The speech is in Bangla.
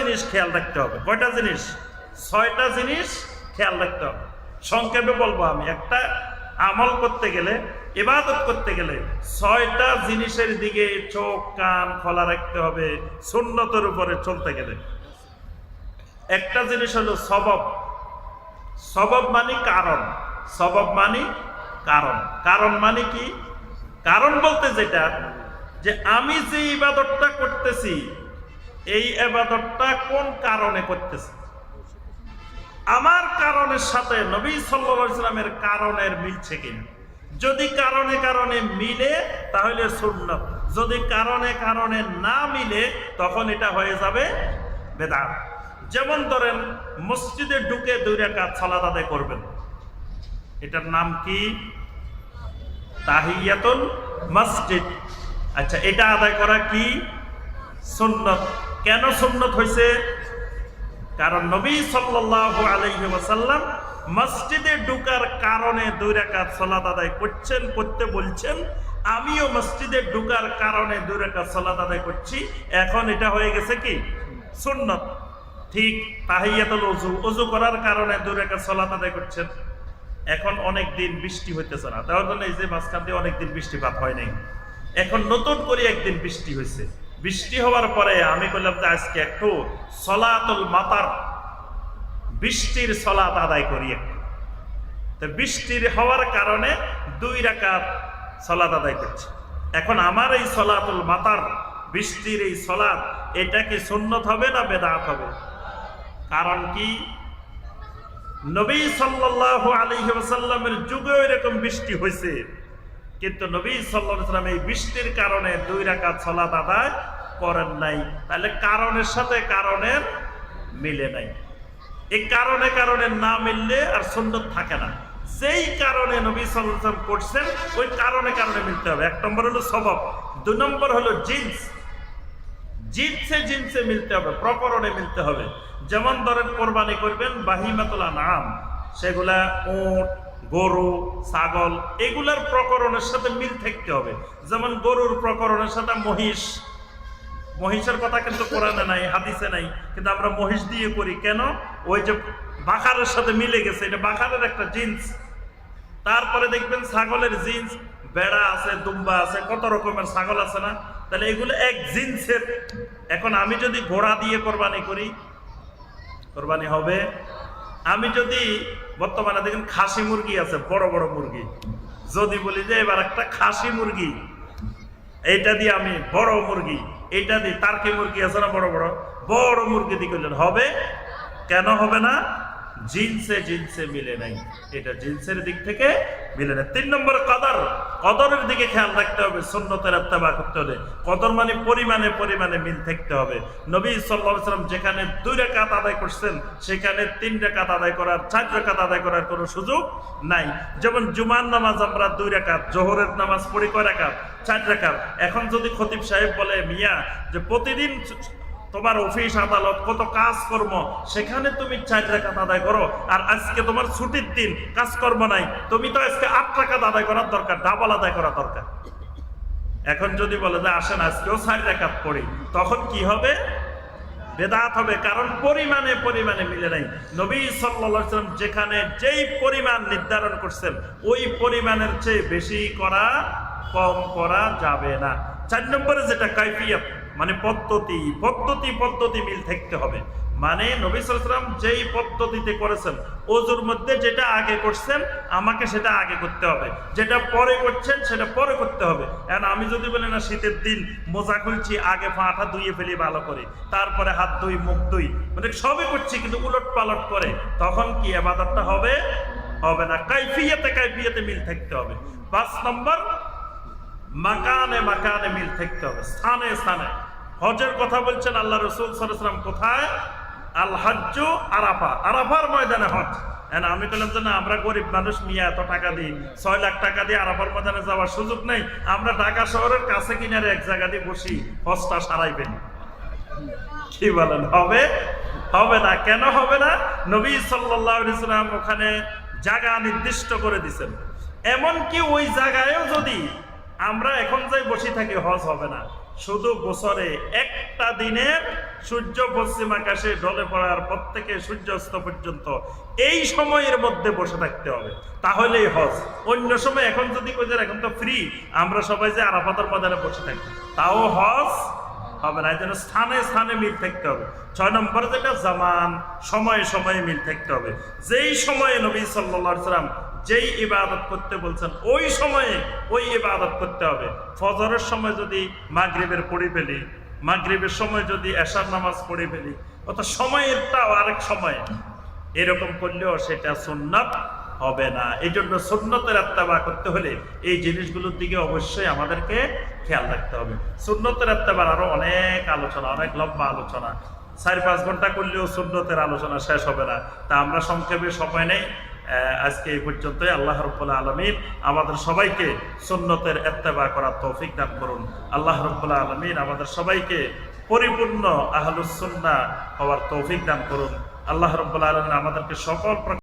জিনিস খেয়াল রাখতে হবে। কয়টা জিনিস? 6টা জিনিস খেয়াল রাখতে হবে। সংক্ষেপে বলবো আমি, একটা আমল করতে গেলে, ইবাদত করতে গেলে 6টা জিনিসের দিকে চোখ কান খোলা রাখতে হবে সুন্নতের উপরে চলতে গেলে। একটা জিনিস হলো সবব। সবব মানে কারণ। সবব মানে কারণ। কারণ মানে কি? কারণ বলতে যেটা, যে আমি যে ইবাদতটা করতেছি এই ইবাদতটা কোন কারণে করতেছি, আমার কারণের সাথে নবী সাল্লাল্লাহু আলাইহি ওয়াসাল্লামের কারণের মিলছে কিনা। যদি কারণে কারণে মিলে তাহলে সুন্নাত, যদি কারণে কারণে না মিলে তখন এটা হয়ে যাবে বেদাত। যেমন ধরেন মসজিদে ঢুকে 2 রাকাত সালাত আদায় করবেন, এটার নাম কি? তাহিয়াতুল মসজিদ। আচ্ছা, এটা আদায় করা কি? সুন্নাত। কেন সুন্নাত হয়েছে? কারণ নবী সাল্লাল্লাহু আলাইহি ওয়াসাল্লাম মসজিদে ঢোকার কারণে 2 রাকাত সালাত আদায় করতে বলছেন, আমিও মসজিদে ঢোকার কারণে 2 রাকাত সালাত আদায় করছি। এখন এটা হয়ে গেছে কি? সুন্নাত। ঠিক তাহিয়াতুল ওযু, ওযু করার কারণে 2 রাকাত সালাত আদায় করছেন। এখন অনেক দিন বৃষ্টি হইতেছে না, তার জন্য এই যে মাঝখান দিয়ে অনেক দিন বৃষ্টিপাত হয় নাই। এখন নতুন করে একদিন বৃষ্টি হয়েছে। বৃষ্টি হওয়ার পরে আমি বললাম যে আজকে একটু সলাতুল মাতার, বৃষ্টির সলাত আদায় করি একটু। তো বৃষ্টির হওয়ার কারণে 2 রাকাত সলাত আদায় করছি। এখন আমার এই সলাতুল মাতার, বৃষ্টির এই সলাত, এটা কি সুন্নত হবে না বেদাত হবে? কারণ কি? নবী সাল্লাল্লাহু আলাইহি ওয়াসাল্লামের যুগেও এরকম বৃষ্টি হয়েছে, কিন্তু নবী সাল্লাল্লাহু আলাইহি ওয়াসাল্লাম এই বৃষ্টির কারণে 2 রাকাত সালাত আদায় করেন নাই। তাহলে কারণের সাথে কারণের মিলে নাই। এই কারণে কারণে না মিললে আর সুন্নাত থাকে না। যেই কারণে নবী সাল্লাল্লাহু আলাইহি ওয়াসাল্লাম করছেন ওই কারণে কারণে মিলতে হবে। 1 নম্বর হলো সবব, 2 নম্বর হলো জিন্স। জিন্সে মিলতে হবে, প্রকরণে মিলতে হবে। যেমন ধরেন কোরবানি করবেন বাহিমাতুল আনআম, সেগুলা উট, গরু, ছাগল, এগুলার প্রকরণের সাথে মিল থাকতে হবে। যেমন গরুর প্রকরণের সাথে মহিষ, মহিষের কথা কিন্তু কোরআনে নাই, হাদিসে নাই, কিন্তু আমরা মহিষ দিয়ে করি কেন? ওই যে বাকারের সাথে মিলে গেছে, এটা বাকারের একটা জিন্স। তারপরে দেখবেন ছাগলের জিন্স, বেড়া আছে, দুম্বা আছে, কত রকমের ছাগল আছে না? তাহলে এগুলো এক জিন্সের। এখন আমি যদি ঘোড়া দিয়ে কোরবানি করি, কোরবানি হবে। আমি যদি বর্তমানে দেখেন খাসি মুরগি আছে, বড় বড় মুরগি, যদি বলি যে এবার একটা খাসি মুরগি, এইটা দিয়ে আমি বড় মুরগি, এইটা দিয়ে টার্কি মুরগি আছে না বড় বড়, বড় মুরগি দিয়ে করলেন হবে? কেন হবে না? জিন্সে মিলে নাই, এটা জিন্সের দিক থেকে মিলে না। 3 নম্বর কদর, কদরের দিকে খেয়াল রাখতে হবে, সুন্নতের ইত্তেবা করতে হবে। কদর মানে পরিমাণে পরিমাণে মিল থাকতে হবে। নবী সাল্লাল্লাহু আলাইহি ওয়াসাল্লাম যেখানে 2 রাকাত আদায় করছেন সেখানে 3 রাকাত আদায় করার, 4 রাকাত আদায় করার কোনো সুযোগ নাই। যেমন জুমার নামাজ আমরা 2 রাকাত, জোহরের নামাজ পড়ি কয় রাকাত? 4 রাকাত। এখন যদি খতিব সাহেব বলে মিয়া যে প্রতিদিন তোমার অফিস আদালত কত কাজকর্ম, সেখানে তুমি 4 রাকাত আদায় করো, আর আজকে তোমার ছুটির দিন, কাজকর্ম নাই, তুমি তো আজকে 8 রাকাত আদায় করার দরকার, ডাবল আদায় করা দরকার। এখন যদি বলে যে আসেন আজকেও 4 রাকাত পড়ি, তখন কি হবে? বেদাত হবে। কারণ পরিমাণে পরিমাণে মিলে নাই। নবী সাল্লাল্লাহু আলাইহি ওয়াসাল্লাম যেখানে যেই পরিমাণ নির্ধারণ করছেন ওই পরিমাণের চেয়ে বেশি করা, কম করা যাবে না। 4 নম্বরে যেটা কাইফিয়াত, মানে পদ্ধতি মিল থাকতে হবে। মানে নবী সাল্লাল্লাহু আলাইহি ওয়াসাল্লাম যেই পদ্ধতিতে করেছেন, ওযুর মধ্যে যেটা আগে করছেন আমাকে সেটা আগে করতে হবে, যেটা পরে করছেন সেটা পরে করতে হবে। এখন আমি যদি বলি না শীতের দিন মোজা খুলছি, আগে পাটা ধুয়ে ফেলি ভালো করে, তারপরে হাত ধুই, মুখ ধুই, মানে সবই করছি কিন্তু উলট পালট করে, তখন কি ইবাদতটা হবে? হবে না। কাইফিয়াতে মিল থাকতে হবে। 5 নম্বর মাকানে মিল থাকতে হবে, স্থানে স্থানে। হজের কথা বলছেন আল্লাহ রাসূল সাল্লাল্লাহু আলাইহি ওয়াসাল্লাম কোথায়? আল হাজ্জু আরাফা, আরাফার ময়দানে হজ। হ্যাঁ, আমি বললাম যে না, আমরা গরিব মানুষ, মিয়া এত টাকা দিই, 6 লাখ টাকা দিয়ে আরাফার ময়দানে যাওয়ার সুযোগ নেই, আমরা ঢাকা শহরের কাছে কিনারে এক জায়গা দিয়ে বসি, হজটা সারাইবেন। কি বলেন, হবে? হবে না। কেন হবে না? নবী সাল্লাল্লাহু আলাইহি ওয়াসাল্লাম ওখানে জায়গা নির্দিষ্ট করে দিয়েছেন। এমনকি ওই জায়গায়ও যদি আমরা এখন যাই বসে থাকি, হজ হবে না। শুধু বছরে একটা দিনের সূর্য পশ্চিম আকাশে ঢলে পড়ার পর থেকে সূর্যাস্ত পর্যন্ত এই সময়ের মধ্যে বসে থাকতে হবে, তাহলেই হজ। অন্য সময় এখন যদি কোথাও এখন তো ফ্রি, আমরা সবাই যে আরাফাতের ময়দানে বসে থাকি, তাও হজ হবে না। এই জন্য স্থানে স্থানে মিল থাকতে হবে। 6 নম্বর যেটা জামান, সময়ে সময়ে মিল থাকতে হবে। যেই সময়ে নবী সাল্লাল্লাহু আলাইহি সাল্লাম যেই ইবাদত করতে বলছেন ওই সময়ে ওই ইবাদত করতে হবে। ফজরের সময় যদি মাগরিবের পড়ে ফেলি, মাগরিবের সময় যদি এশার নামাজ পড়ে ফেলি, অর্থাৎ সময়েরটাও আরেক সময়, এরকম করলেও সেটা সুন্নাত হবে না। এই জন্য সুন্নতের ইত্তেবা করতে হলে এই জিনিসগুলোর দিকে অবশ্যই আমাদেরকে খেয়াল রাখতে হবে। সুন্নতের ইত্তেবার আরো অনেক আলোচনা, অনেক লম্বা আলোচনা, 4-5 ঘন্টা করলেও সুন্নতের আলোচনা শেষ হবে না। তা আমরা সংক্ষেপে সময় নেই, আজকে এই পর্যন্তই। আল্লাহ রাব্বুল আলামিন আমাদের সবাইকে সুন্নতের ইত্তেবা করার তৌফিক দান করুন। আল্লাহ রাব্বুল আলামিন আমাদের সবাইকে পরিপূর্ণ আহলুস সুন্নাহ হওয়ার তৌফিক দান করুন। আল্লাহ রাব্বুল আলামিন আমাদেরকে সকল